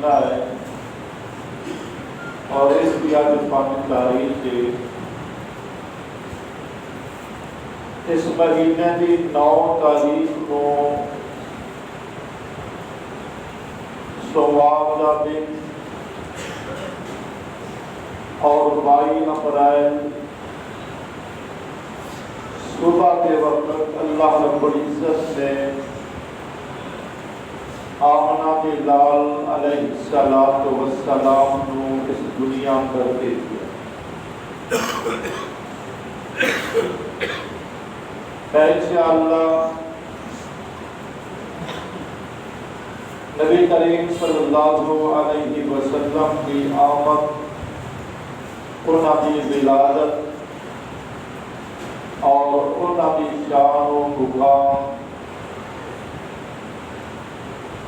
مہینہ ہے اور اس کی آج 5 تاریخ سے اس مہینے کی 9 تاریخ کو سوموار کا دن اور 22 اپریل صبح کے وقت اللہ رب العزت نے آمنہ کے لال علیہ السلام کو اس دنیا پر بھیج دیا۔ انشاءاللہ نبی کریم صلی اللہ علیہ وسلم کی آمد، انہاں کی ولادت اور انہاں کی شان و مقام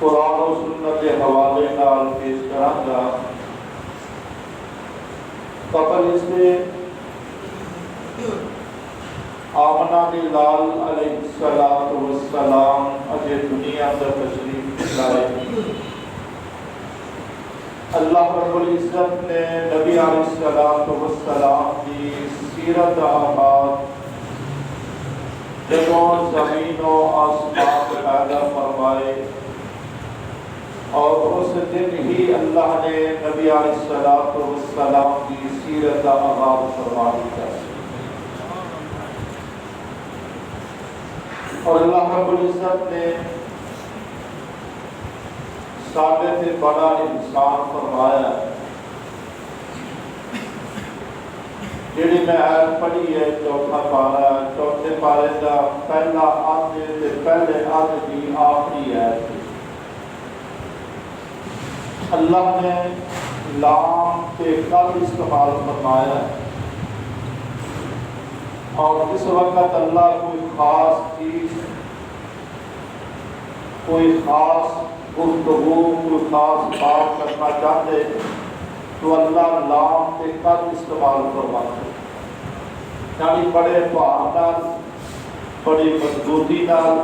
قرآن و سنت کے حوالے نال پیش کراں گا۔ قبل اس سے آمنہ کے لال علیہ السلام اجے دنیا پر تشریف لائے۔ اللہ رب العزت نے نبی علیہ السلام کی سیرت آباد جگہوں زمین و آسمان پیدا فرمائے، اور اس دن ہی اللہ نے نبی علیہ السلام کی سیرت آغاز فرما دیا۔ اور اللہ رب العزت نے سارے سے بڑا انسان فرمایا، جیڑی میں آیت پڑھی ہے 4 پارہ، 4 پارے کا پہلا آدھے سے پہلے آدھے کی آخری آیت ہے۔ اللہ نے لام کے کل استعمال فرمایا ہے، اور اس وقت اللہ کوئی خاص چیز، کوئی خاص گفتگو، کوئی خاص بات کرنا چاہتے تو اللہ لام کے کل استعمال فرماتے، یعنی بڑے بھار نال، بڑی مضبوطی نال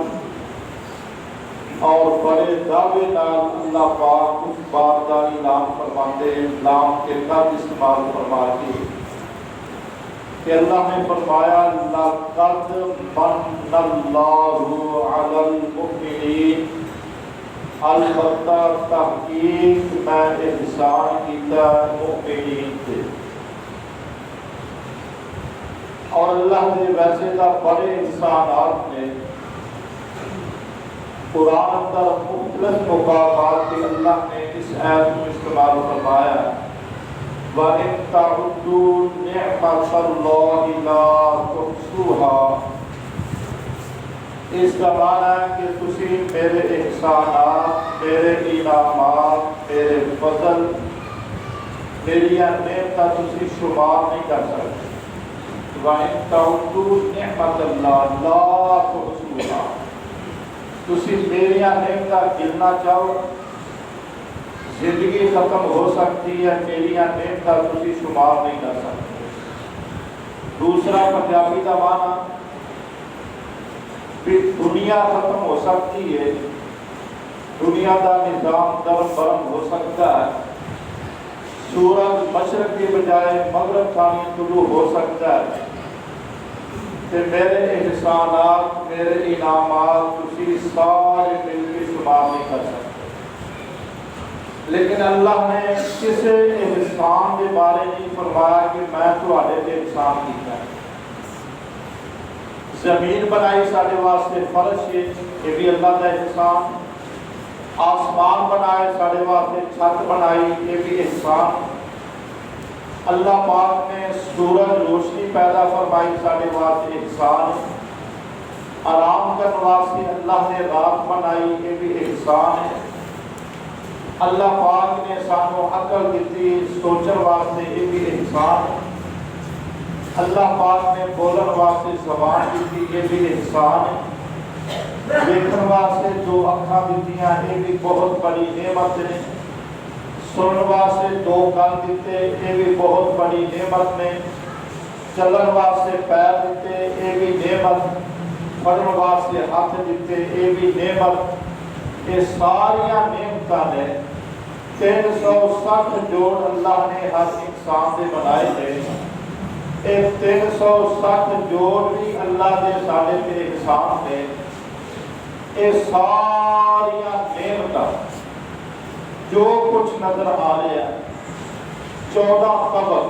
اور بڑے دعوے نال اللہ پاک اس بات کا اعلان فرماتے ہیں، لام کے کل استعمال فرما کے کہ اللہ نے فرمایا لَقَدْ مَنَّ اللَّهُ عَلَى الْمُؤْمِنِينَ، البتہ تحقیق میں احسان کیتا مؤمنین سے۔ اور اللہ نے ویسے تو بڑے انسانات نے قرآن اندر مختلف مقامات کے اللہ نے اس آیت کو استعمال فرمایا، وَإِن تَعُدُّوا نِعْمَةَ اللَّهِ لَا تُحْصُوهَا۔ اس کا معنی ہے کہ تسی میرے احسانات، میرے انعامات، میرے فضل، میری نعمت تسی شمار نہیں کر سکتے۔ وَإِن تَعُدُّوا نِعْمَةَ اللَّهِ لَا تُحْصُوهَا، تسی میری نعمت گننا چاہو، زندگی ختم ہو سکتی ہے، میری نعمت تسی شمار نہیں کر سکتے۔ دوسرا پنجابی کا معنی کہ دنیا ختم ہو سکتی ہے، دنیا کا نظام درم برم ہو سکتا ہے، سورج مشرق کے بجائے مغرب ثانی طلوع ہو سکتا ہے، کہ میرے احسانات، میرے انعامات تسی سارے مل کے شمار نہیں کر سکتے۔ لیکن اللہ نے کسی احسان کے بارے نہیں فرمایا کہ میں تہاڈے تے احسان کیتا ہے۔ زمین بنائی سارے واسطے فرش ہے، یہ بھی اللہ کا احسان۔ آسمان بنائے سارے واسطے، چھت بنائی، یہ بھی احسان۔ اللہ پاک نے سورج روشنی پیدا فرمائی سارے واسطے، احسان۔ آرام کرنے واسطے اللہ نے رات بنائی، یہ بھی احسان ہے۔ اللہ پاک نے سانو عقل دیتی سوچن واسطے، یہ بھی احسان ہے۔ اللہ پاک نے بولن واسطے زبان دیتی، یہ بھی احسان ہے۔ دیکھن واسطے 2 اکھاں دتیاں، یہ بھی بہت بڑی نعمت ہے۔ سنن واسطے 2 کان دیتے، یہ بھی بہت بڑی نعمت نے۔ چلن واسطے پیر دیتے، یہ بھی نعمت۔ پڑھن واسطے ہاتھ دیتے، یہ بھی نعمت۔ یہ ساری نعمتاں نے 360 جوڑ اللہ نے ہر انسان دے بنائے تھے. یہ 360 جوڑ بھی اللہ دے ساڈے تے احسان نے. یہ ساریا نعمت جو کچھ نظر آ رہا ہے 14 قبر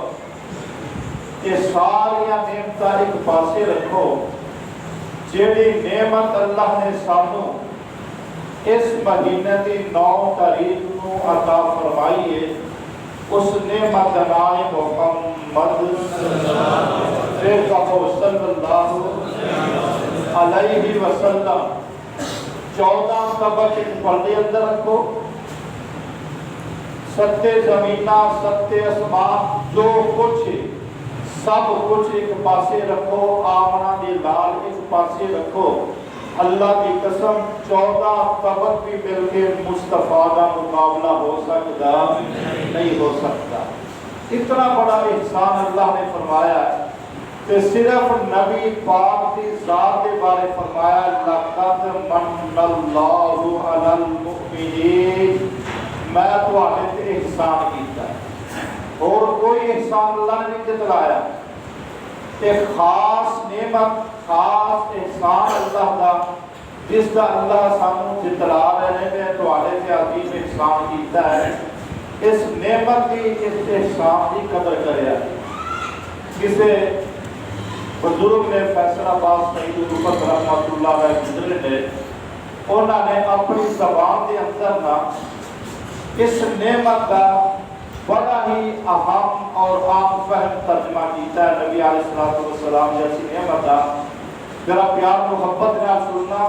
یہ ساریا نعمت ایک پاسے رکھو. جیڑی نعمت اللہ نے سانو اس مہینے کی 9 تاریخ کو عطا فرمائی ہے اس نعمت کا نام محمد صلی اللہ علیہ وسلم. 14 قبر ایک پردے اندر رکھو. 7 زمیناں 7 آسمان جو کچھ سب کچھ ایک پاسے رکھو. آمنا دی لال ایک پاسے رکھو. اللہ کی قسم 14 قبر بھی مل کے مصطفیٰ کا مقابلہ ہو سکتا نہیں ہو سکتا. اتنا بڑا احسان اللہ نے فرمایا ہے کہ صرف نبی پاک کی ذات کے بارے فرمایا لقد من اللہ علی المؤمنین میں تواڈے تے احسان کیتا ہے. اور کوئی احسان اللہ نے نہیں جتلایا. ایک خاص نعمت خاص احسان اللہ کا جس کا اللہ سانو جتلا رہے ہیں تواڈے تے عظیم احسان کیتا ہے. اس نعمت کی اس احسان کی قدر کریا. کسے بزرگ نے فیصل آباد سعید الرفت رحمۃ اللہ علیہ گزرے نے انہوں نے اپنی زبان کے اندر نا اس نعمت کا بڑا ہی اہم اور عام فہم ترجمہ کیتا ہے. نبی علیہ السلام جیسی نعمت کا ذرا پیار محبت نہ سننا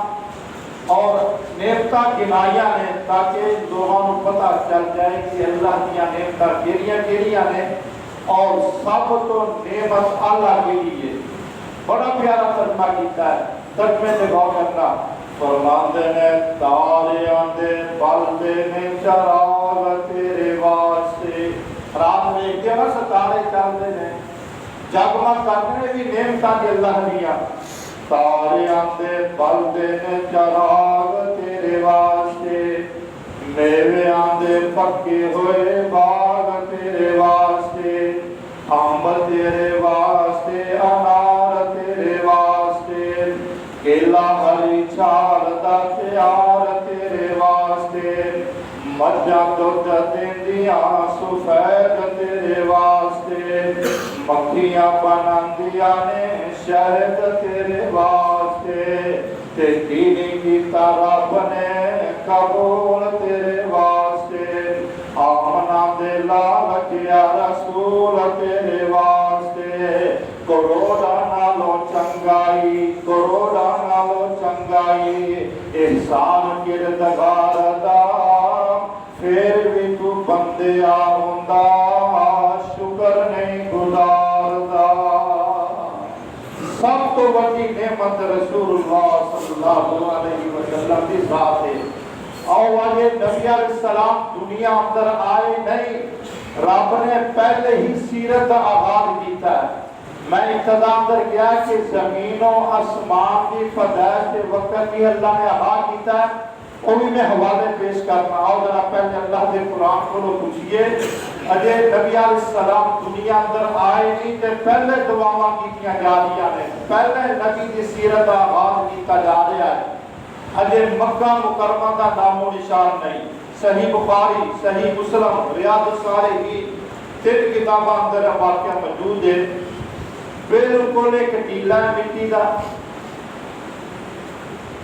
اور نعمتاں گنائیاں نے تاکہ لوگوں کو پتہ چل جائے کہ اللہ کی نعمتاں کیڑیاں نے اور سب تو نعمت اللہ کے لیے. بڑا پیارا ترجمہ کیتا ہے. ترجمے سے غور کرنا. فرماندے نے تارے آندے بلدے نے چراغ تیرے واسطے. رات میں ایک دن ستارے چلتے ہیں جگمگ کرتے بھی نعمتاں دی اللہ دیا. تارے آندے بلدے نے چراغ تیرے واسطے. میوے آندے پکے ہوئے باغ تیرے واسطے. امب تیرے واسطے انار تیرے واسطے. کیلا ہری چھال دا پیار تیرے واسطے. مجھا دودھ دیندیاں سفید تیرے واسطے. مکھیاں بناندیاں نے شہد تیرے واسطے. تے دینی کی طرف نے قبول تیرے واسطے. آمنا دے لال کیا رسول تیرے واسطے. کروڑا نالو چنگائی کروڑا نالو چنگائی احسان کردگار دا. پھر بھی تو بندیا ہوندا شکر نہیں گزار دا. سب تو بڑی نعمت رسول اللہ صلی اللہ علیہ وسلم کی ذات ہے. اور آگے نبی علیہ السلام دنیا اندر آئے نہیں. رب نے پہلے ہی سیرت آغاز کیتا ہے. میں ابتدا اندر گیا کہ زمین و آسمان کی پیدائش کے وقت بھی اللہ نے آغاز کیتا ہے. وہ بھی میں حوالے پیش کرنا. اور ذرا پہلے اللہ کے قرآن کو پوچھئے اجے نبی علیہ السلام دنیا اندر آئے نہیں تے پہلے دعاواں کیتیاں جا رہی ہیں. پہلے نبی کی سیرت آغاز کیتا جا رہا ہے. اجے مکہ مکرمہ کا نام و نشان نہیں. صحیح بخاری صحیح مسلم ریاض الصالحین 3 کتاباں اندر واقعہ موجود ہے. بالکل ایک ٹیلا مٹی کا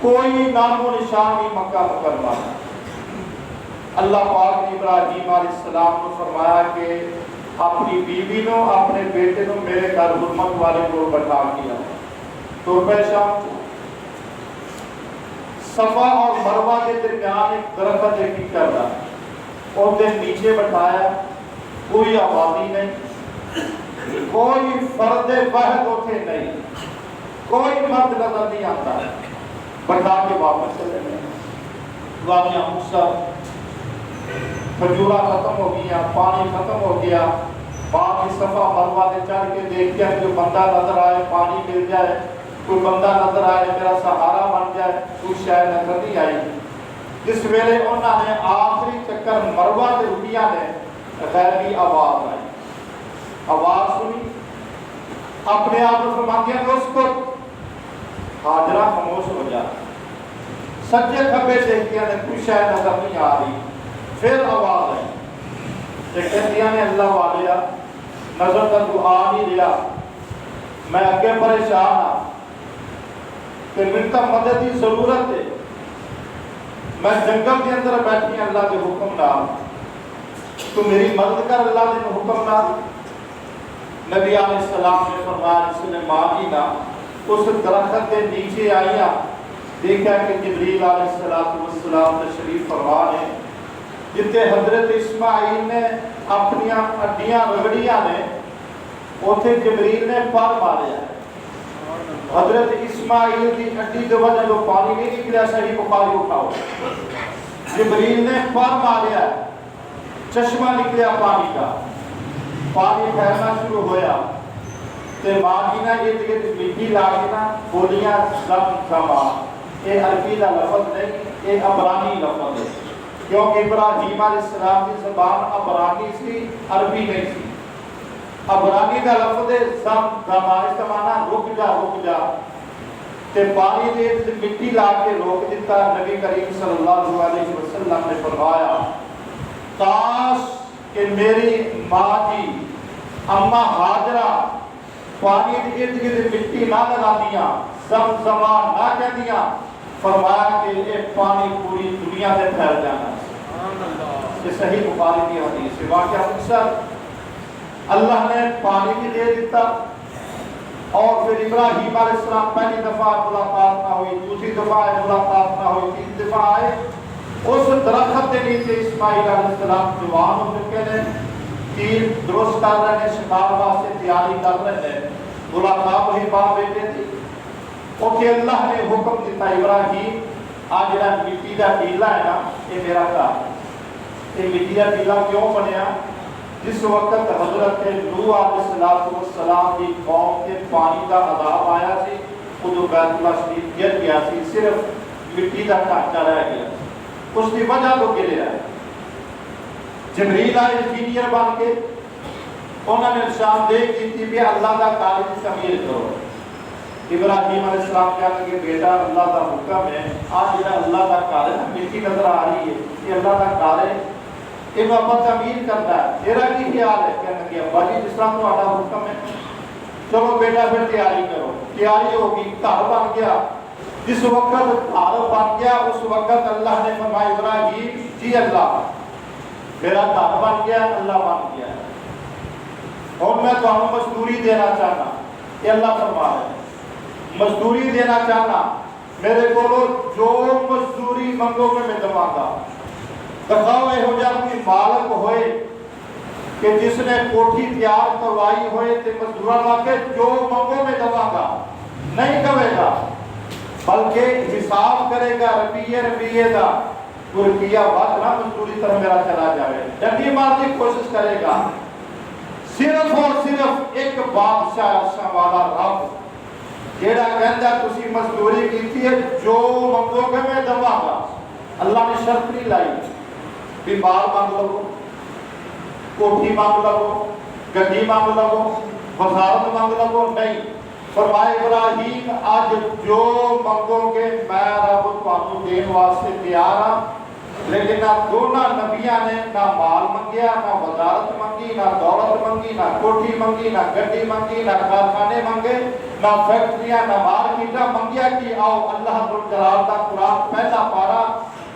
کوئی نام و نشان نہیں مکہ مکرمہ. اللہ پاک نے ابراہیم علیہ السلام کو فرمایا کہ اپنی بیوی نو اپنے بیٹے نو میرے گھر حرمت والے کو بٹھا دیا. تو پیشہ صفا اور مروہ کے درمیان ایک درخت ایک کر رہا اور دن نیچے بٹھایا. کوئی آبادی نہیں کوئی فرد واحد ہوتے نہیں کوئی مرد نظر نہیں آتا. بٹھا کے واپس چلے گئے. واقعہ مقصد کھجورا ختم ہو گیا پانی ختم ہو گیا. باقی صفا مروہ سے چڑھ کے دیکھتے ہیں جو بندہ نظر آئے پانی مل جائے کوئی بندہ نظر آئے میرا سہارا بن جائے. کوئی شاید نظر نہیں آئی. جس ویلے انہوں نے آخری چکر مروہ تے اٹھیا نے غیبی آواز آئی، آواز سنی، اپنے آپ کو فرماتی ہے کہ اس کو حاجرہ خاموش ہو جا، سجے کھبے دیکھتی نے کوئی شاید نظر نہیں آ رہی، پھر آواز آئی کہ کہتی نے اللہ والیا نظر تک تو آ نہیں رہا، میں اگے پریشان ہاں کہ میری تو مدد کی ضرورت ہے، میں جنگل کے اندر بیٹھی اللہ کے حکم نال، تو میری مدد کر اللہ کے حکم نال۔ نبی علیہ السلام نے فرمایا جس نے مانی نا اس درخت کے نیچے آئیاں، دیکھا کہ جبریل علیہ السلام تشریف فرما نے، جتے حضرت اسماعیل نے اپنی اڈیاں رگڑیاں نے اوتھے جبریل نے پر ماریا ہے۔ حضرت اسماعیل کی اڈی کی وجہ جو پانی نہیں نکلیا، صحیح بخاری اٹھاؤ، جبریل نے پر ماریا ہے، چشمہ نکلیا پانی کا، پانی پھیلنا شروع ہویا، تے ماں ارد گرد مٹی لا کے نا بولیاں زم زما، یہ عربی کا لفظ نہیں، یہ عبرانی لفظ ہے، کیونکہ ابراہیم علیہ السلام کی زبان عبرانی سی، عربی نہیں سی۔ عبرانی کا لفظ ہے زم زما، اس کا معنی رک جا، تے پانی دے مٹی لا کے روک دیتا۔ نبی کریم صلی اللہ علیہ وسلم نے فرمایا کاش کہ میری ماں جی اما حاجرہ پانی کے ارد گرد مٹی نہ لگا دیا، زمزمہ نہ کہہ دیا، فرمایا کہ یہ پانی پوری دنیا میں پھیل جانا۔ یہ صحیح بخاری کی حدیث ہے۔ واقعہ اکثر اللہ نے پانی بھی دے دیتا، اور پھر ابراہیم علیہ السلام پہلی دفعہ ملاقات نہ ہوئی، دوسری دفعہ ملاقات نہ ہوئی، تیسری دفعہ آئے، اس درخت کے نیچے اسماعیل علیہ السلام جوان ہو چکے ہیں، تیر درست کر رہے ہیں، شکار واسطے تیاری کر رہے ہیں، ملاقات وہی باپ بیٹے تھی۔ اوکے اللہ نے حکم دیتا ابراہیم آج جڑا مٹی کا ٹیلا ہے نا یہ میرا گھر، یہ مٹی کا ٹیلا کیوں بنیا؟ جس وقت حضرت نوح علیہ السلام کی قوم کے پانی کا عذاب آیا سی، خود بیت اللہ شریف گر گیا سی، صرف مٹی کا ڈھانچہ رہ گیا، اس کی وجہ تو گریا ہے۔ جبریل آئے انجینئر بن کے، انہوں نے نشاندہی کی تھی کہ اللہ کا کالج تعمیر کرو۔ ابراہیم علیہ السلام کہنے لگے بیٹا اللہ کا حکم ہے، آج جڑا اللہ کا کار ہے مٹی نظر آ رہی ہے، یہ اللہ کا کار ہے، یہ ابا تعمیر کرتا ہے، تیرا کی خیال ہے؟ کہنے لگے ابا جی جس طرح تمہارا حکم ہے، چلو بیٹا پھر تیاری کرو۔ تیاری ہوگی، گھر بن گیا۔ جس وقت گھر بن گیا اس وقت اللہ نے فرمایا ابراہیم جی اللہ میرا گھر بن گیا، اللہ بن گیا، اور میں تمہیں مزدوری دینا چاہنا، یہ اللہ فرما ہے مزدوری دینا چاہنا، میرے کو جو مزدوری منگو گے میں دوں گا۔ دکھاؤ یہ ہو جا کوئی مالک ہوئے کہ جس نے کوٹھی تیار کروائی ہوئے تے مزدورہ واقع جو منگو میں دوں گا، نہیں کہے گا بلکہ حساب کرے گا روپیے دا، کوئی روپیہ بات نہ مزدوری طرح میرا چلا جائے، ڈنڈی مارنے کی کوشش کرے گا۔ صرف اور صرف ایک بادشاہ والا رب جیڑا کہندا تسی مزدوری کیتی ہے جو منگو گے میں دوں گا۔ اللہ نے شرط نہیں لائی بھی مال مانگ لو، کوٹھی مانگ لو، گڈی مانگ لو، وزارت مانگ لو، نہیں، فرمائے ابراہیم آج جو منگو گے میں رب تمہیں دین واسطے تیار ہاں۔ لیکن نہ دونوں نبیاں نے نہ مال منگیا، نہ وزارت منگی، نہ دولت منگی، نہ کوٹھی منگی، نہ گڈی منگی، نہ کارخانے منگے، نہ فیکٹریاں، نہ مارکیٹاں منگیا کہ آؤ اللہ ذوالجلال کا قرآن پہلا پارا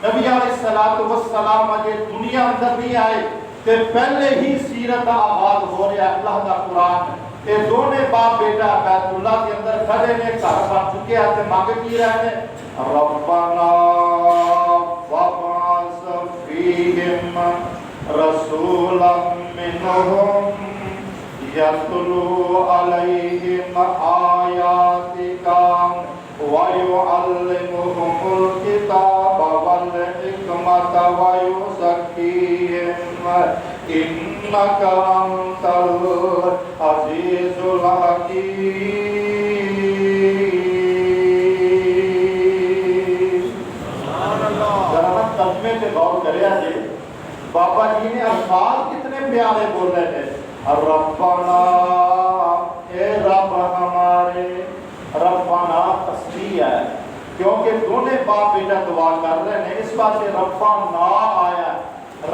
نبی علیہ السلام اجے دنیا اندر نہیں آئے تے پہلے ہی سیرت کا آغاز ہو رہا ہے اللہ کا قرآن۔ یہ دونوں باپ بیٹا بیت اللہ کے اندر کھڑے نے، گھر بن چکے ہیں، مانگ کی رہے ہیں ربنا وابعث فیہم رسولا منہم یتلو علیہم آیاتک وَيُعَلِّمُهُمُ الْكِتَابَ وَالْحِكْمَةَ وَيُزَكِّيهِمْ إِنَّكَ أَنْتَ الْعَزِيزُ الْحَكِيمُ۔ الفاظ کتنے پیارے بول رہے ہیں، ربنا اے رب ہمارے، ربنا تسبیح ہے کیونکہ دونوں باپ بیٹا دعا کر رہے ہیں، اس بات سے ربنا آیا،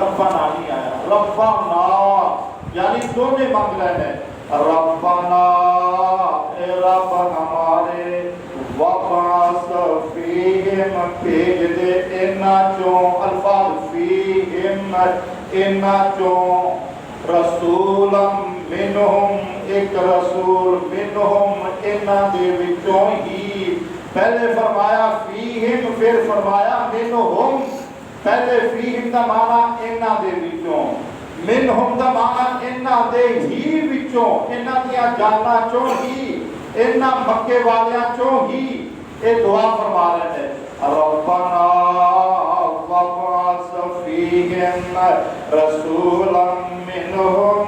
ربنا نہیں آیا، ربنا یعنی دونوں مانگ رہے ہیں، ربنا اے رب ہمارے، وَبَعَثْ فِيهِمْ بھیج دے اِنَّا چوں، الفاظ فِيهِمْ اِنَّا چوں، رسولا منہم ایک رسول، منہم اِنَّا دے وچوں ہی، پہلے فرمایا فِيهِمْ پھر فرمایا منہم، پہلے فِيهِمْ دا معنی اِنَّا دے وچوں، منہم دا معنی اِنَّا دے ہی وچوں، اِنَّا دیا جانا چوں ہی، انہاں مکے والیاں چوں ہی اے دعا فرما رہے ہیں، ربنا وَبَعَثْ فِيهِمْ رَسُولًا مِّنْهُمْ،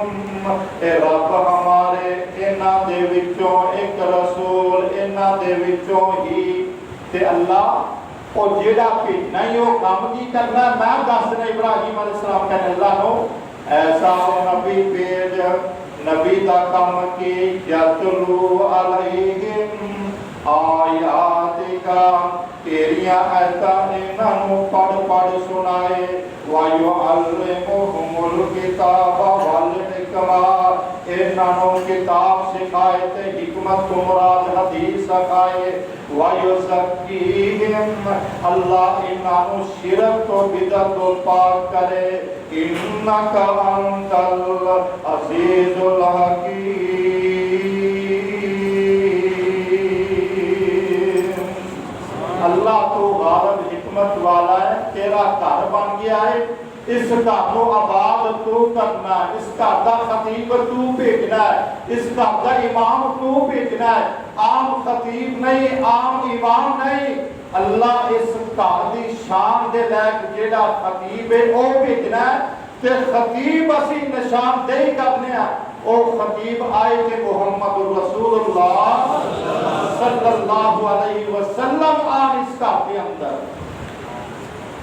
اے رب ہمارے انہاں دے وچوں ایک رسول، انہاں دے وچوں ہی، تے اللہ او جیڑا بھیجنا ہی وہ کام کی کرنا، میں دسنا ابراہیم علیہ السلام کہنے اللہ نو ایسا نبی بھیج، نبی دا کم کی یتلو علیہم آیات کا، تیریاں ایتا انہوں پڑھ پڑھ سنائے، وَيُعَلِّمُهُمُ الْكِتَابَ وَالْحِکْمَةَ، انہوں کتاب سکھائے تے حکمت کو مراد حدیث سکھائے، وَيُزَكِّيهِمْ اللہ انہوں شرک و بدعت و پاک کرے، إِنَّكَ أَنْتَ الْعَزِيزُ الْحَكِيمُ، اللہ تو غالب حکمت والا ہے، تیرا گھر بن گیا ہے، اس گھر کو آباد تو کرنا ہے، اس گھر کا خطیب تو بھیجنا ہے، اس گھر کا امام تو بھیجنا ہے، عام خطیب نہیں، عام امام نہیں، اللہ اس گھر دی شان دے لائق جیڑا خطیب ہے وہ بھیجنا ہے، تے خطیب اسی نشاندہی کرنے ہیں، او خطیب آئے کہ محمد رسول اللہ صلی اللہ علیہ وسلم آن اس کا کے اندر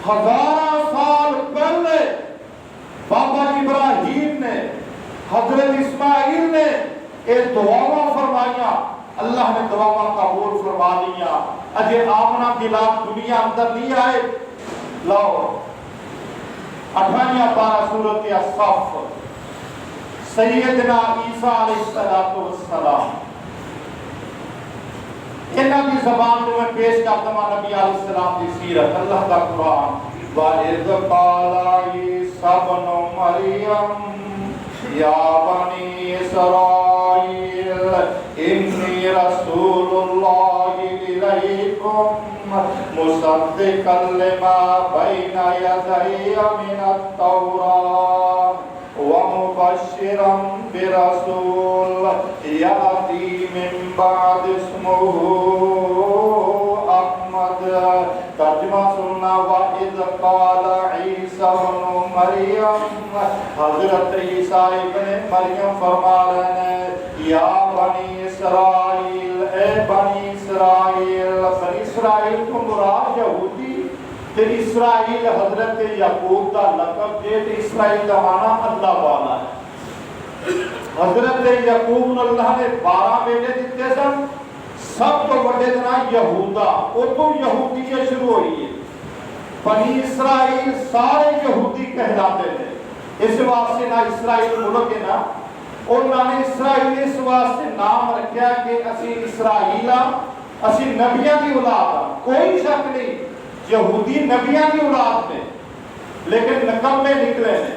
1000 سال پہلے بابا ابراہیم نے، حضرت اسماعیل نے ایک دعاواں فرمائیاں، اللہ نے دعاواں قبول فرما لیا، اجے آمنہ بلاد دنیا اندر نہیں آئے، لاؤ 28 پارہ سورۃ الصف، سیدنا عیسیٰ علیہ السلام، انہاں کی زبان کو میں پیش کرتا ہوں نبی علیہ السلام کی سیرت، اللہ کا قرآن، وَإِذْ قَالَ عِيسَى ابْنُ مَرْيَمَ يَا بَنِي إِسْرَائِيلَ إِنِّي رَسُولُ اللَّهِ إِلَيْكُمْ مُصَدِّقًا لِمَا بَيْنَ يَدَيَّ مِنَ التَّوْرَاةِ وَمُبَشِّرًا بِرَسُولٍ يَأْتِي مِن بَعْدِهِ اسْمُهُ احمد، ترجمہ سننا، وَإِذْ قَالَ عِيسَى ابْنُ مَرْيَمَ، حضرت عیسیٰ ابن مریم فرما رہے ہیں، یا بنی اسرائیل، اے بنی اسرائیل، بنی اسرائیل کو مراد یہودی، تے اسرائیل حضرت یعقوب دا لقب دے، تے اسرائیل دا معنی اللہ والا ہے، حضرت یعقوب اللہ نے 12 بیٹے دیتے سن، سب تو بڑے دنا یہودا، وہ تو یہودی شروع ہوئی ہے، بنی اسرائیل سارے یہودی کہلاتے تھے، اس واسطے نہ اسرائیل ملک ہے نا، اور نہ نے اسرائیل اس واسطے نام رکھیا کہ اسی اسرائیلہ، اسی نبیاں دی اولاد، کوئی شک نہیں، یہودی نبیاں دی اولاد میں، لیکن نکمے نکلے ہیں،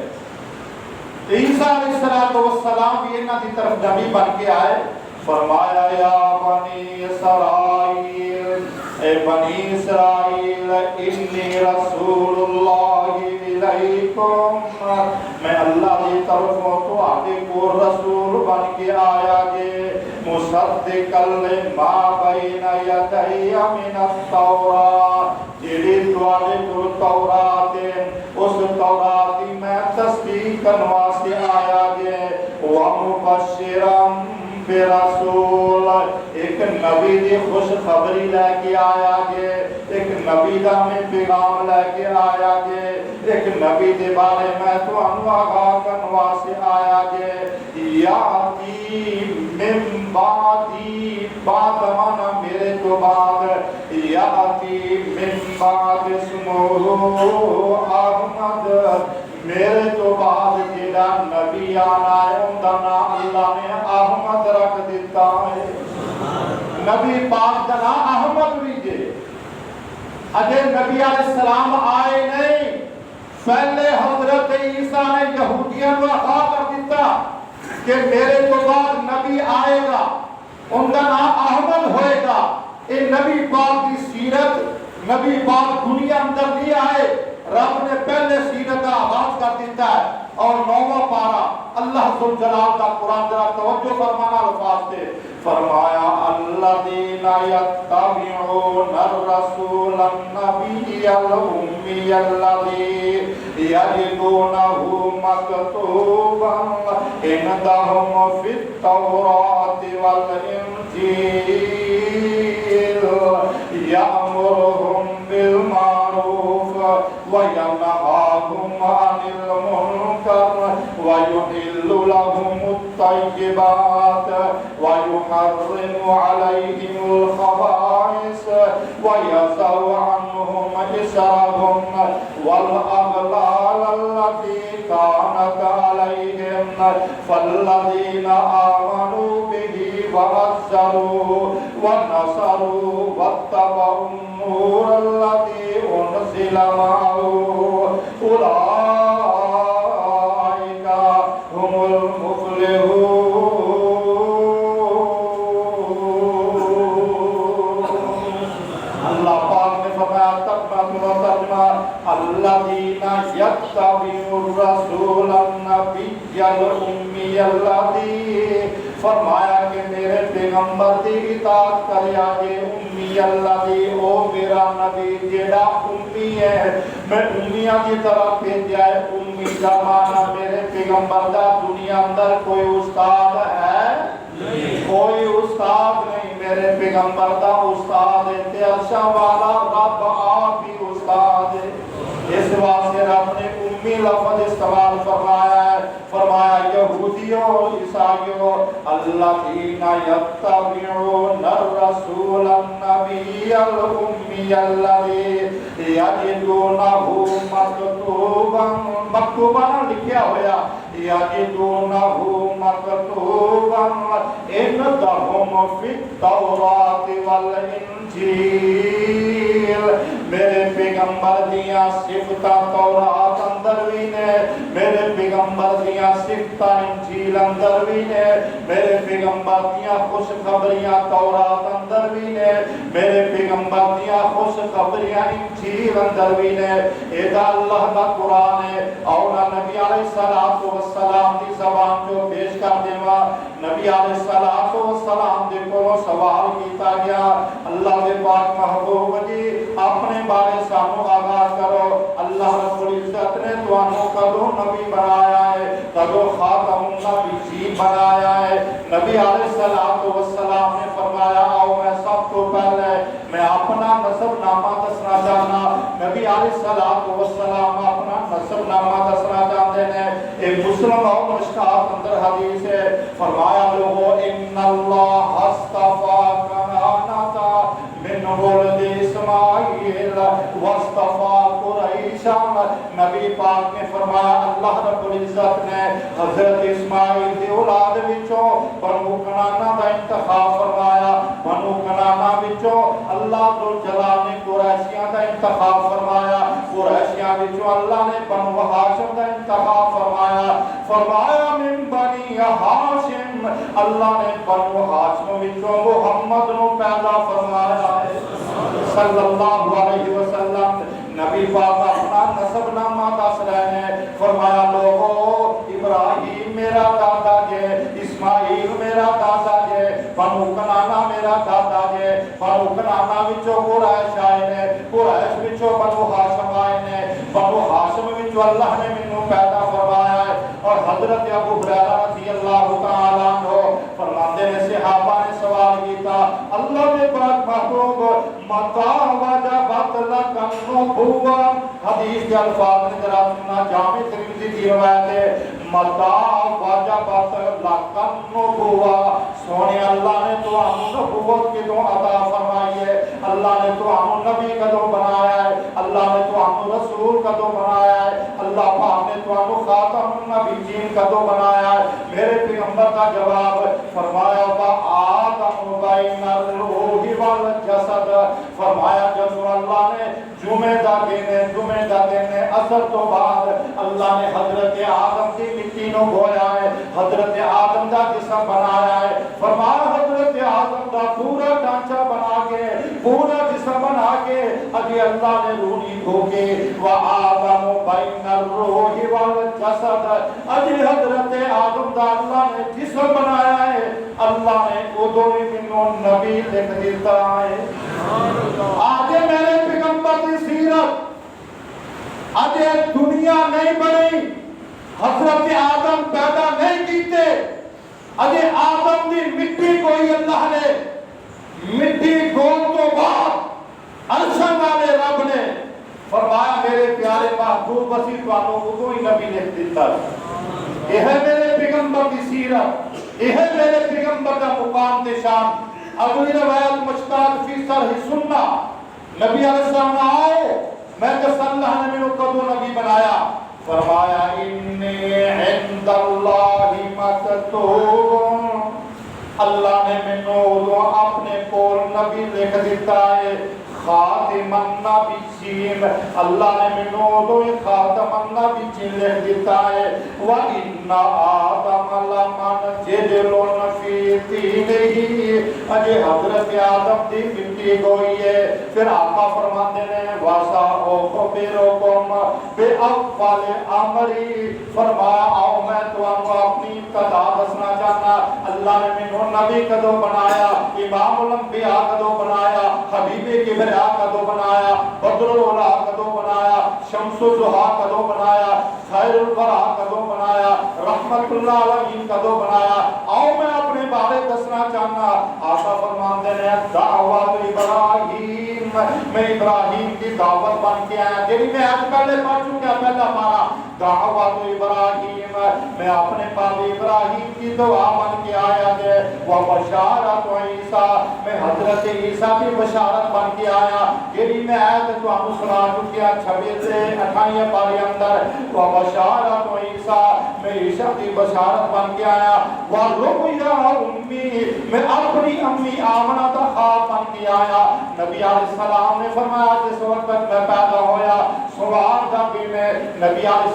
عیسیٰ علیہ السلام بھی انہاں دی طرف نبی بن کے آئے، فرمایا یا بنی اسرائیل، اے بنی اسرائیل، انی رسول اللہ الیکم، میں اللہ کی طرفوں تو آگے کو رسول بن کے آیا گے، مصدقا لما بین یدی من التوراۃ، جیڑی دوالے کو تورات ہے، اس توراتی میں تصدیق کرنے واسطے آیا گے، وَمُبَشِّرًا برسول، ایک نبی دی خوشخبری لے کے آیا جے، ایک نبی دا میں پیغام لے کے آیا جے، ایک نبی دے بارے میں تانوں آگاہ کرن واسطے آیا جے۔ یاتی من بعدی، بعد مانا میرے تو بعد، یاتی من بعد اسمہ احمد، میرے تو بعد جیڑا نبی آنا ہے ان دا نام اللہ نے احمد رکھ دیتا ہے۔ نبی پاک دا نام احمد بھی جے۔ اگر نبی علیہ السلام آئے نہیں، پہلے حضرت عیسیٰ نے یہودیاں کو خواہ کر دیتا کہ میرے تو بعد نبی آئے گا، ان کا نام احمد ہوئے گا۔ اے نبی پاک کی سیرت، نبی پاک دنیا اندر نہیں آئے، رب نے پہلے سیرت کا آغاز کر دیتا ہے۔ اور 9واں پارہ اللہ ذوالجلال کا قرآن ذرا توجہ فرمانا الفاظ سے فرمایا الذین یتبعون الرسول النبی الامی الذی یجدونہ مکتوبا عندہم فی التوراۃ والانجیل یأمرہم بالمعروف وینہاہم عن المنکر ویحل لهم الطیبات ويحرم عليهم الخبائث ويضع عنهم إصرهم والأغلال التي كانت عليهم فالذين آمنوا به وعزروه ونصروا واتبعوا النور الذي أنزل معه أولئك هم المفلحون۔ الذین یتبعون الرسول النبی الامی الذی، فرمایا کہ میرے پیغمبر دی اطاعت کریا جے، امی الذی، او میرا نبی جیڑا امی ہے، میں امیاں کی طرف بھیجا ہے۔ امی کا معنی میرے پیغمبر دا دنیا اندر کوئی استاد ہے؟ کوئی استاد نہیں، میرے پیغمبر دا استاد ہے، تے عرشاں والا رب آپ ہی استاد ہے۔ اس واسطے رب نے امی لفظ استعمال فرمایا ہے، فرمایا یہودیوں عیسائیوں الذین یتبعون الرسول النبی الامی الذی یجدونہ مکتوبا، مکتوبا لکھیا ہویا، یجدونہ مکتوبا عندہم فی التوراۃ والانجیل، میرے پیغمبر دیاں صفتاں تورات اندر بھی نے، میرے پیغمبر دیاں صفتاں انجیل اندر بھی نے، میرے پیغمبر دیاں خوشخبریاں تورات اندر بھی نے، میرے پیغمبر دیاں خوشخبریاں انجیل اندر بھی نے۔ ایدہ اللہ کا قرآن ہے، اور نبی علیہ السلام دی زبان جو پیش کر دیوا، نبی علیہ السلام دے کو سوال کیتا گیا، اللہ دے پاک محبوب جی اپنے بارے سانو آگاہ کرو، اللہ رب العزت نے توانوں کدو نبی بنایا ہے، کدو خاتم النبی بنایا ہے۔ نبی علیہ السلام نے فرمایا آؤ میں سب کو پہلے میں اپنا نسب نامہ دسنا چاہنا۔ نبی علیہ السلام اپنا نسب نامہ دسنا چاہتے ہیں، ایک مسلم اور مشکات اندر حدیث ہے، فرمایا لوگو ان اللہ اصطفیٰ کنانتا من ولد اسماعیل واصطفیٰ قریشا، نبی پاک نے فرمایا اللہ رب العزت نے حضرت اسماعیل دی اولاد وچوں بنو کنانہ دا انتخاب فرمایا، بنو کنانہ وچوں اللہ ذوالجلال نے قریشیاں دا انتخاب فرمایا، قریشیاں وچوں اللہ نے بنو ہاشم دا انتخاب فرمایا، فرمایا من بنی ہاشم، اللہ نے بنو ہاشم وچوں محمد نو پیدا فرمایا ہے صلی اللہ علیہ وسلم۔ نبی پاک اپنا نسب نامہ دس رہے ہیں، فرمایا لوگو ابراہیم میرا دادا جے، اسماعیل میرا دادا جے، بنو کنانہ میرا دادا جے، بنو کنانہ وچوں قریش آئے نے، قریش وچوں بنو ہاشم آئے نے، بنو ہاشم وچوں اللہ نے منوں پیدا فرمایا ہے۔ اور حضرت ابو ہریرہ رضی اللہ تعالیٰ عنہ فرماتے ہیں صحابہ نے سوال کیتا اللہ نبوہ حدیث کے الفاظ نے ذرا سننا جامع ترمذی کی روایت ہے متا واجبت لکن نبوہ سونے اللہ نے تو ہم نبوت کی تو عطا فرمائی ہے اللہ نے تو ہم نبی کا تو بنایا ہے اللہ نے تو ہم رسول کا تو بنایا ہے اللہ پاک نے تو ہم خاتم النبیین کا تو بنایا ہے میرے پیغمبر کا جواب فرمایا آدم بین الروح والجسد فرمایا جب اللہ نے جمعہ دا دن اثر تو بعد اللہ نے حضرت آدم کی مٹی نو گویا ہے حضرت آدم دا جسم بنایا ہے فرمایا حضرت آدم دا پورا ڈھانچہ بنا کے پورا جسم بنا کے ابھی اللہ نے روحی دھو کے وآدم بین الروح والجسد ابھی حضرت آدم دا اللہ نے جسم بنایا ہے اللہ نے ادھو منو نبی لکھ دیتا ہے آج میرے پیغمبر کی سیرت آج دنیا نہیں بنی حضرت آدم پیدا نہیں کیتے آج آدم دی مٹی کوئی اللہ نے مٹی گول تو بعد عرشہ والے رب نے فرمایا میرے پیارے محبوب وسیع والوں کو ہی نبی لکھ دیتا یہ ہے میرے پیغمبر کی سیرت یہ ہے میرے پیغمبر کا مقام تے شان اگلی روایت مشتاق فی سرح سننا نبی علیہ السلام آؤ میں جس اللہ نے میں کدو نبی بنایا فرمایا انی عند اللہ مکتوب اللہ نے میں اپنے کول نبی لکھ دیتا ہے خاتم النبیین اللہ نے میں خاتم النبیین لکھ دیتا ہے وَإِنَّ آدَمَ لَمَنْ جِدْلٌ فِي دِينِهِ اجے حضرت آدم دی مٹی گوئی ہے پھر آقا فرماتے ہیں وَسَأُخْبِرُكُمْ بِأَوَّلِ أَمْرِي فرمایا آؤ میں تو اپنی ابتدا دسنا چاہنا اللہ نے میں نبی کدو بنایا امام الانبیاء کدو بنایا حبیب کبریا کدو بنایا بدر الاولا کدو بنایا شمس الضحیٰ کدو بنایا خیر الورا کدو بنایا رحمت اللہ علیہ کدو بنایا آؤ میں اپنے بارے دسنا چاہنا آقا فرماتے ہیں دعوت ابراہیم میں ابراہیم کی دعوت بن کے آیا جنہی میں آج پہلے پڑھ چکا پہلا مارا دعوت ابراہیم میں اپنے پاپ ابراہیم کی دعا بن کے آیا ہے وہ بشارت عیسیٰ میں حضرت عیسیٰ کی بشارت بن کے آیا جنہی میں آیت تو ہم سنا چکیا 26 سے 28 پارے اندر وہ بشارت عیسیٰ میں عیسیٰ کی بشارت بن کے آیا وہ رؤیا امی میں اپنی امی آمنہ کا خواب بن کے آیا نبی علیہ السلام نے فرمایا جس وقت میں پیدا ہویا صبح جب میں نبی علیہ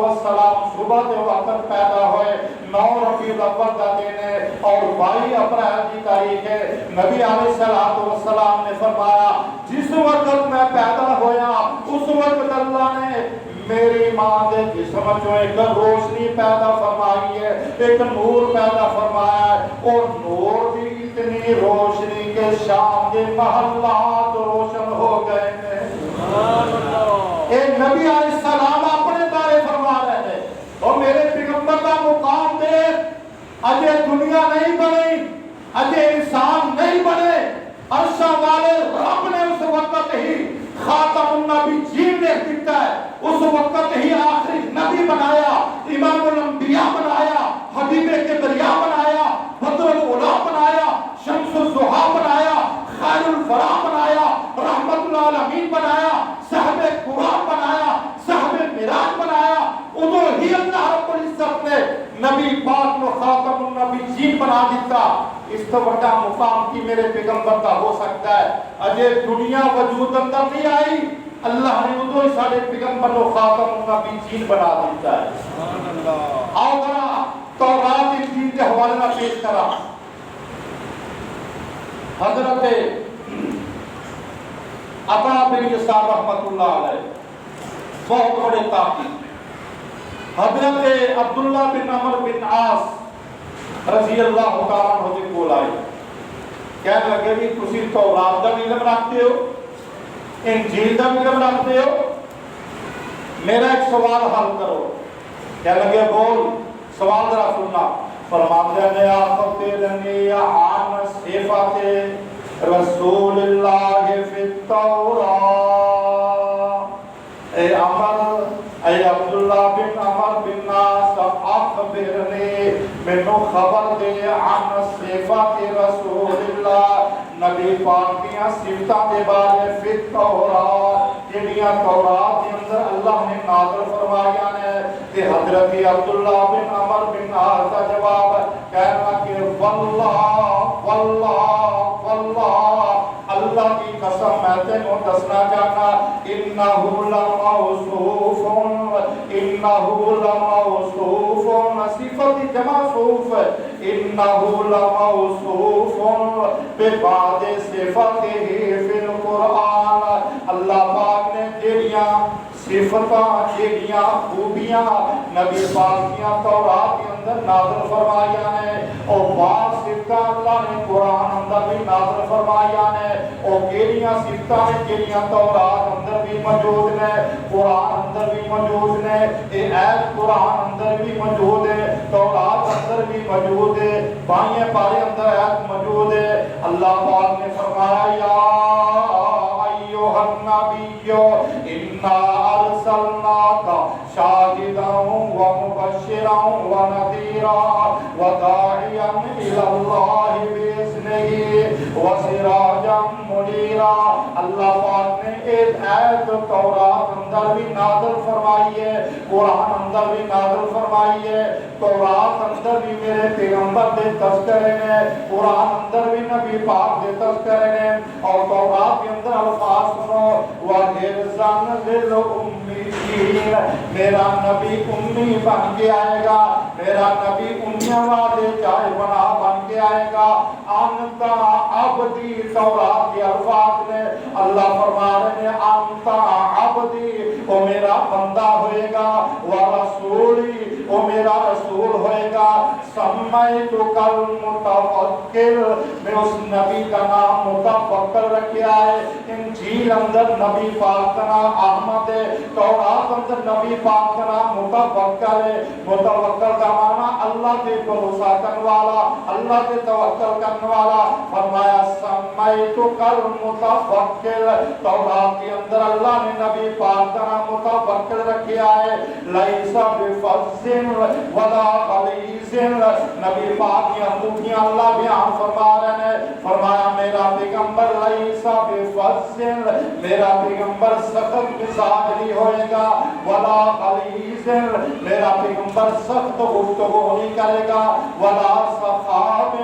السلام صبح کے وقت پیدا ہوئے 9 ربیع الاول کا دن ہے اور 22 اپریل کی تاریخ ہے نبی علیہ السلام نے فرمایا جس وقت میں پیدا ہویا اس وقت اللہ نے میری ماں دے جسم جو ایک روشنی پیدا فرمائی ہے ایک نور پیدا فرمایا ہے اور نور بھی اتنی روشنی کے شام کے محلات روشن ہو گئے ہیں ایک نبی علیہ السلام اپنے بارے فرما رہے ہیں اور میرے پیغمبر کا مقام دے اجے دنیا نہیں بنی اجے انسان نہیں بنے عرشہ والے رب نے اس وقت ہی خاتم النبیین نے دیتا ہے اس وقت ہی آخری نبی بنایا امام الانبیاء بنایا حبیب کبریا بنایا بدر الاولا بنایا شمس الضحیٰ بنایا خیر الورا بنایا رحمت اللہ العالمین بنایا صاحب قرآن بنایا صاحب معراج بنایا ادھو ہی اللہ رب العزت نے نبی پاک کو خاتم النبیین بنا دیتا اس تو بڑا مقام کی میرے پیغمبر کا ہو سکتا ہے اجے دنیا وجود اندر نہیں آئی اللہ نے ادھو ہی سارے پیغمبر کو خاتم النبیین بنا دیتا ہے آؤ ذرا تورات انجیل کے حوالے نہ پیش کرا حضرت عطا بن یسار رحمت اللہ علیہ بہت بڑے تاقی حضرت عبداللہ بن عمر بن عاص رضی اللہ تعالیٰ عنہ دے کول آئے کہنے لگے بھی تسی تورات دا علم رکھتے ہو انجیل دا علم رکھتے ہو میرا ایک سوال حل کرو کہنے لگے بول سوال ذرا سننا فرماتے ہیں اخبرنی عن صفات رسول اللہ فی التوراۃ اخبرنی مینوں خبر دے عن صفات رسول اللہ نبی پاک دیاں صفتاں دے بارے فی التورات جڑیاں تورات دے اندر اللہ نے نازل فرمایا نے تے حضرت عبداللہ بن عمر بن عاص کا جواب کہنا کہ واللہ اللہ کی قسم میں تینوں دسنا چاہنا انہ لموصوف صفت جمع صوف انہ لموصوف ببعض صفاتہ فی القرآن اللہ پاک نے جڑیاں صفتاں جڑیاں خوبیاں نبی پاک کیاں تورات کے اندر نازل فرمایا نے اور بعض صفتاں اللہ نے قرآن اندر بھی نازل فرمایا نے اور کیڑیاں صفتاں نے جڑیاں تورات اندر بھی موجود نے قرآن اندر بھی موجود نے اے ایت قرآن اندر بھی موجود ہے تورات اندر بھی موجود ہے بائیں پارے اندر ایت موجود ہے اللہ پاک نے فرمایا یا ایھا النبی انا ارسلناک شاہدا ومبشرا ونذیرا وداعیا الی اللہ باذنہ وسراجا منیرا اللہ پاک نے ایک آیت تورات اندر بھی نازل فرمائی ہے قرآن اندر بھی نازل فرمائی ہے تورات اندر بھی میرے پیغمبر دے تذکرے نے قرآن اندر بھی نبی پاک دے تذکرے نے اور تورات کے اندر الفاظ سنو وَحِرْزًا لِلْأُمِّيِّينَ میرا نبی امی بن کے آئے گا میرا نبی امیہ وعدے چاہے بنا بن کے آئے گا انتا عبدی تورات کے الفاظ نے اللہ فرما رہے ہیں انتا عبدی وہ میرا بندہ ہوئے گا ورسولی وہ میرا رسول ہوئے گا سمیتک المتفکر میں اس نبی کا نام متفکر رکھے آئے انجیل اندر نبی پاک کا نام احمد ہے تورات اندر نبی پاک کا نام متفکر ہے متفکر کا معنی اللہ کے بھروسہ کرنے والا اللہ کے توکل کرنے والا فرمایا سمیتک المتفکر تورات کے اندر اللہ نے نبی پاک کا نام متفکر رکھے آئے لیسا بفضل ولا غلیظ نبی پاک کی خوبیاں اللہ بیان فرما رہے ہیں فرمایا میرا پیغمبر لیسا بفضل میرا پیغمبر سخت مزاج نہیں ہوئے گا ولا غلیظ میرا پیغمبر سخت گفتگو نہیں کرے گا ولا سخاب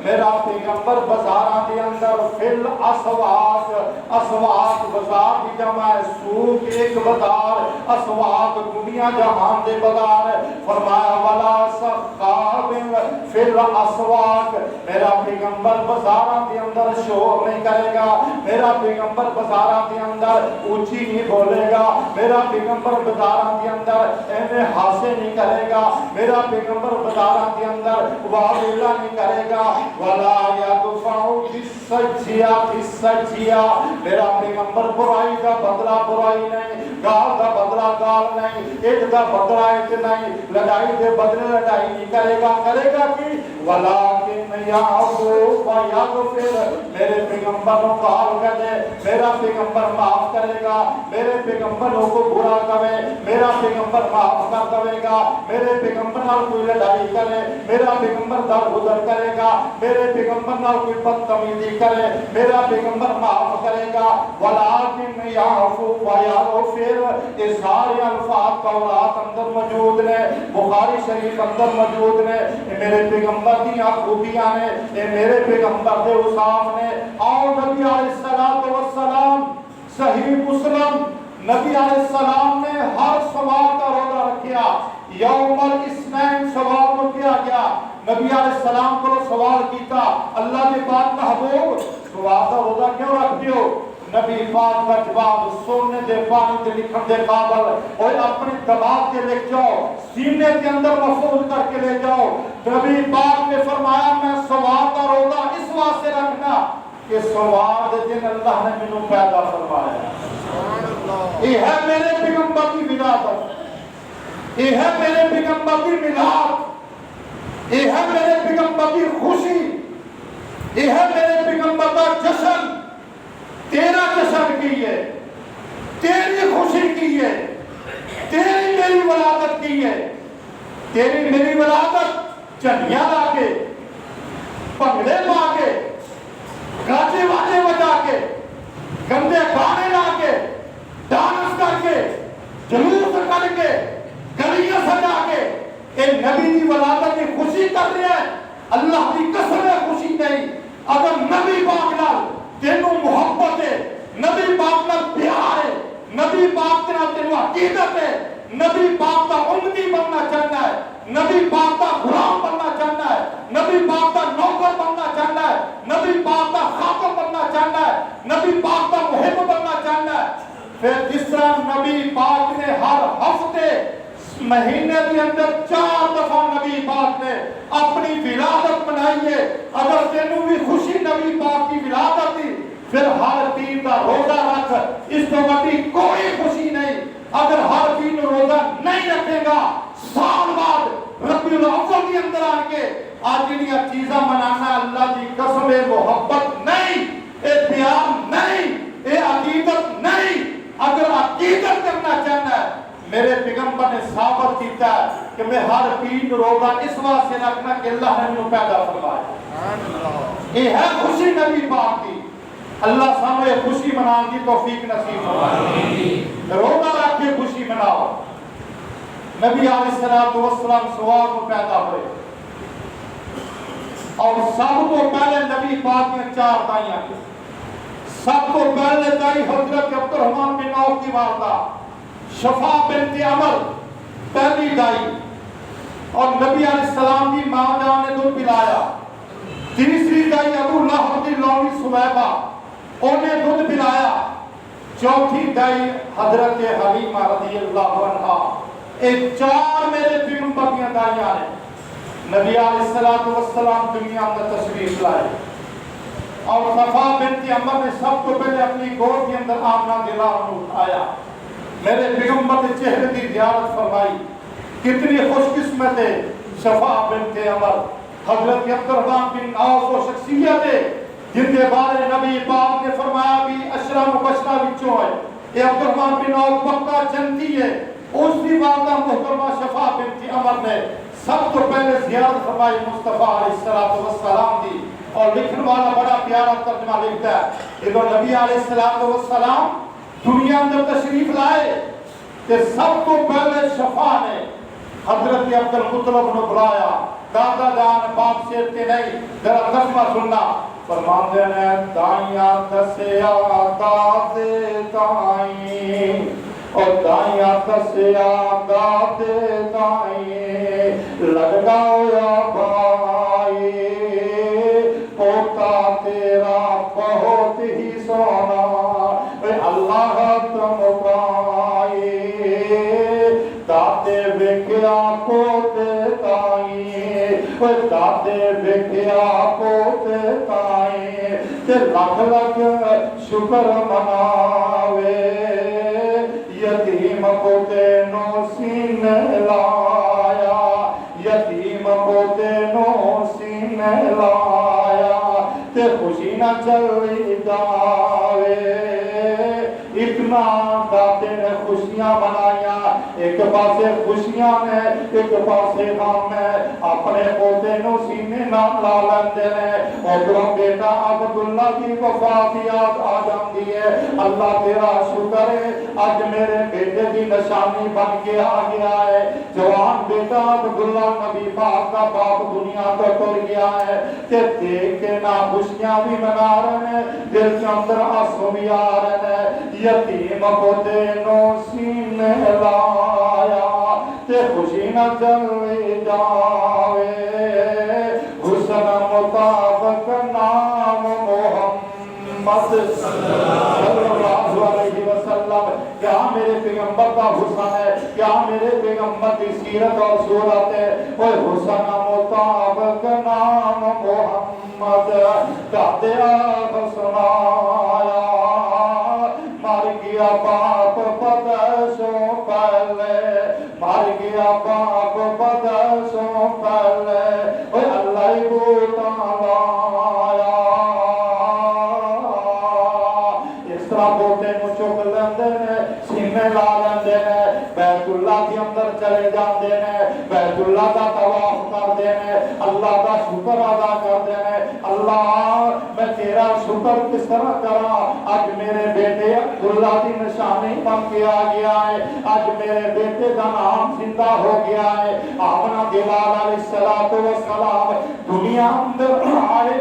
میرا پیغمبر بازاراں دے اندر فل اسواق اسواق بازار کی جمع ہے سوق ایک بازار اسواق دنیا جہان دے بازار فرمایا ولا سخاب فل اسواق میرا پیغمبر بازاراں دے اندر شور نہیں کرے گا میرا پیغمبر بازاراں دے اندر اونچی نہیں بولے گا میرا پیغمبر بازاراں دے اندر ایویں ہاسے نہیں کرے گا میرا پیغمبر بازاراں دے اندر واویلا نہیں کرے گا ولا یدفع بالسجیہ میرا پیغمبر برائی کا بدلہ برائی نہیں گال کا بدلہ گال نہیں اٹ کا بدلہ اٹ نہیں لڑائی کے بدلے لڑائی نہیں کرے گا کہ ولیکن یعفو ویغفر میرے پیغمبر کو گال کرے میرا پیغمبر معاف کرے گا میرے پیغمبروں کو برا کرے میرا پیغمبر معاف کر دے گا میرے پیغمبر نال کوئی لڑائی کرے میرا پیغمبر درگزر کرے گا میرے پیغمبر نال کوئی بدتمیزی کرے میرا پیغمبر معاف کرے گا ولیکن یعفو ویغفر یہ سارے الفاظ تورات اندر موجود نے بخاری شریف اندر موجود نے میرے پیغمبر دی خوبیاں نے یہ میرے پیغمبر دے اوصاف نے اور نبی علیہ السلام صحیح مسلم نبی علیہ السلام نے ہر سوال کا روزہ رکھیا یوم الاثنین سوال کو کیا گیا نبی علیہ السلام کو سوال کیتا اللہ کے پاک محبوب سوال کا روزہ کیوں رکھتے ہو نبی پاک کا جواب سونے دے پانی دے لکھن دے قابل اور اپنے دماغ کے لکھ جاؤ سینے کے اندر محفوظ کر کے لے جاؤ نبی پاک نے فرمایا میں سوال کا روزہ اس واسطے رکھنا کہ سوال دے دن اللہ نے منو پیدا فرمایا یہ ہے میرے پیغمبر کی ولادت یہ ہے میرے پیغمبر کی میلاد یہ ہے میرے پیغمبر کی خوشی یہ ہے میرے پیغمبر کا جشن تیرا جشن کی ہے تیری خوشی کی ہے تیری میری ولادت کی ہے تیری میری ولادت جھنڈیاں لا کے، بھنگڑے پا کے، گاجے واجے بجا کے، گندے گانے لا کے، ڈانس کر کے، جلوس کر کے، گلیاں سجا کے اے نبی کی ولادت کی خوشی کر رہے ہیں. اللہ کی قسم ہے خوشی نہیں. اگر نبی پاک نال تینوں محبت ہے، نبی پاک نال پیار ہے، نبی پاک نال تینوں عقیدت ہے، نبی پاک کا امتی بننا چاہتا ہے، نبی پاک کا غلام بننا چاہتا ہے، نبی پاک کا نوکر بننا چاہتا ہے، نبی پاک کا خادم بننا چاہتا ہے، نبی پاک کا محب بننا چاہتا ہے، پھر جس طرح نبی پاک نے ہر ہفتے مہینے کے اندر 4 دفعہ نبی پاک نے اپنی ولادت منائی ہے. اگر تینوں بھی خوشی نبی پاک کی ولادت تھی پھر ہر پیر کا روزہ رکھ، اس تو بڑی کوئی خوشی نہیں. اگر ہر پیر روزہ نہیں رکھے گا سال بعد ربیع الاول کے اندر آ کے آج یہ چیزاں منانا اللہ کی قسم ہے محبت نہیں، اے پیار نہیں، اے عقیدت نہیں. اگر عقیدت کرنا چاہنا ہے میرے پیغمبر نے ثابت کیتا ہے کہ میں ہر پیر روزہ اس واسطے رکھنا کہ اللہ نے مجھے پیدا فرمایا. یہ ہے خوشی نبی پاک کی. اللہ سامنے خوشی منانے کی توفیق نصیب فرمائے. روزہ رکھ کے خوشی مناؤ. نبی علیہ السلام سوال میں پیدا ہوئے اور سب تو پہلے نبی پاک نے 4 دائیاں کی. سب تو پہلے دائی حضرت عبد الرحمن بن عوف کی والدہ شفا بنت عمر پہلی دائی، اور نبی علیہ السلام کی ماں جان نے دودھ پلایا. تیسری دائی ابو لہب کی لونڈی سویبہ انہیں دودھ پلایا. چوتھی دائی حضرت حلیمہ رضی اللہ عنہا. یہ 4 میرے پیغمبر کی دائیاں نے. نبی علیہ السلام دنیا میں تشریف لائے اور صفا بنت عمر نے سب کو پہلے اپنی گود کے اندر آمنہ دلال میں اٹھایا. میرے پیغمبر کے چہرے کی زیارت فرمائی. کتنی خوش قسمت ہے شفا بنت عمر. حضرت عبد الرحمن بن عوف وہ شخصیت ہے جن کے بارے نبی پاک نے فرمایا بھی اشرا مبشرہ وچوں ہے. یہ عبد الرحمن بن عوف پکا جنتی ہے. اس کی والدہ محترمہ شفا بنت عمر نے سب تو پہلے زیارت فرمائی مصطفیٰ علیہ السلام دی. اور لکھن والا بڑا پیارا ترجمہ لکھتا ہے ادھر نبی علیہ السلام دنیا اندر تشریف لائے کہ سب تو پہلے شفا نے حضرت عبد المطلب نے بلایا. دادا جان باپ شیرتے نہیں، ذرا ترجمہ سننا. فرماندے نے دائیاں دسیا دادے دائیں اور دائیاں دسیا دادے دائیں لگاؤ یا بھائی پوتا تیرا بہت ہی سونا اللہ تم پائے دادے بکیا پوتے تائیں دادے بکیا پوتے تائیں تے لکھ لکھ شکر مناوے یتیم پوتے نو سینے لایا یتیم پوتے نو سینے لایا تے خوشی نہ چلی جاوے. اتنا دادے نے خوشیاں منایا. ایک پاسے خوشیاں نے ایک پاسے غم ہے. اپنے پوتے نو سینے نال لا لیندے نے. ادھروں بیٹا عبداللہ کی وفات یاد آ جاندی ہے. اللہ تیرا شکر ہے اج میرے بیٹے دی نشانی بن کے آ گیا ہے. جوان بیٹا عبداللہ نبی پاک کا باپ دنیا تو ٹر گیا ہے. تے دیکھ کے نہ خوشیاں بھی منا رہے ہیں دل کے اندر آنسو بھی آ رہے ہیں. یتیم پوتے نو سینے لایا تے خوشی نہ چلی جاوے. حسن مطابق نام محمد صلی اللہ علیہ وسلم. کیا میرے پیغمبر کا حسن ہے، کیا میرے پیغمبر کی سیرت اور صورت ہے. وہ حسن مطابق نام محمد دادے آپ سنایا. مر گیا باپ بدسوں پہلے مر گیا باپ بدسوں پہلے اللہ بوٹا لایا. اس طرح بوٹے نو چک لیندے نے سینے لا لیندے نے بیت اللہ کے اندر چلے جاندے نے. بیت اللہ شکر ادا کرتے ہیں اللہ میں تیرا شکر کس طرح کرا اج میرے بیٹے عبداللہ کی نشانی بن کے آ گیا ہے اج میرے بیٹے کا نام زندہ ہو گیا ہے آمنہ دلال علیہ السلام دنیا اندر آئے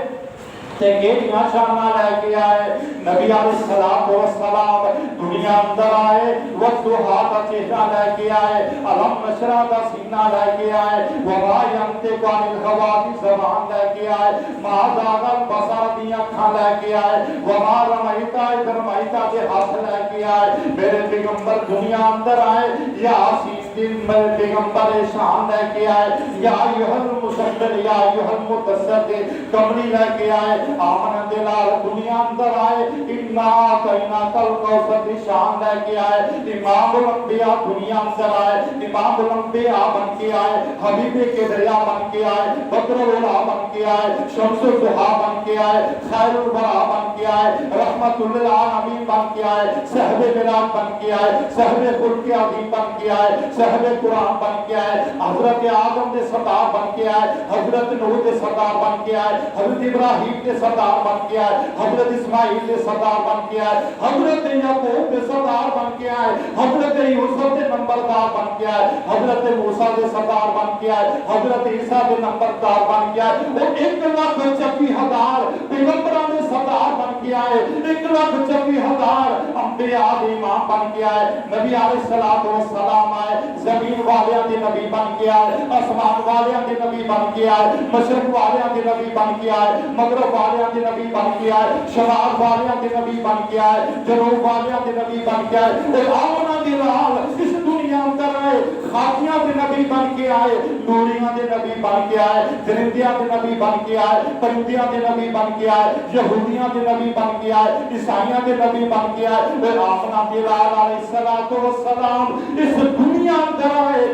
تیگیریاں شانہ لے کے آئے نبی علیہ السلام دنیا اندر آئے وَالضُّحَا کا چہرہ لے کے آئے علم نشرہ کا سینہ لے کے آئے وَمَا يَنْطِقُ عَنِ الْهَوَىٰ کی زبان لے کے آئے مَا زَاغَ الْبَصَرُ دی آنکھاں لے کے آئے وَمَا رَمَيْتَ إِذْ رَمَيْتَ کے ہاتھ لے کے آئے میرے پیغمبر دنیا اندر آئے یاسین دن میرے پیغمبر شان لے کے آئے یا ایھا المزمل یا ایھا المدثر کے کمری لے کے آئے آمن دلال دنیا اندر آئے انا کائنا کل کوثر شان لے کے آئے امام الانبیاء دنیا اندر آئے امام الانبیاء بن کے آئے حبیب کبریا بن کے آئے بدر الاولیاء بن کے آئے شمس الضحیٰ بن کے آئے خیر البراء بن کے آئے رحمت للعالمین بن کے آئے صاحب ملاد بن کے آئے صاحب خلق عظیم بن کے آئے صاحب قرآن بن کے آئے حضرت آدم دے سردار بن کے آئے حضرت نوح دے سردار بن کے آئے حضرت ابراہیم دے سردار بن کے آئے حضرت اسماعیل دے سردار بن کے آئے حضرت یعقوب دے سردار بن کے آئے حضرت یوسف دے نمبردار بن کے آئے حضرت موسیٰ دے سردار بن کے آئے حضرت عیسیٰ دے نمبردار بن کے آئے اور 1,26,000 پیغمبران دے سردار بن کے آئے 1,26,000 انبیاء دے امام بن کے آئے نبی علیہ السلام آئے زمین والیاں دے نبی بن کے آئے آسمان والیاں دے نبی بن کے آئے مشرق والیاں دے نبی بن کے آئے مغرب والیاں دے نبی بن کے آئے شمال والیاں دے نبی بن کے آئے جنوب والیاں دے نبی بن کے آئے اور آمنہ دی لال اس دنیا اندر آئے خاکیاں دے نبی بن کے آئے نوریاں دے نبی بن کے آئے درندیاں دے نبی بن کے آئے پرندیاں دے نبی بن کے آئے یہودیاں دے نبی بن کے آئے عیسائیاں دے نبی بن کے آئے اور آمنہ دی لال علیہ السلام اس دنیا اندر آئے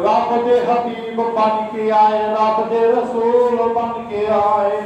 رب دے حبیب بن کے آئے رب دے رسول بن کے آئے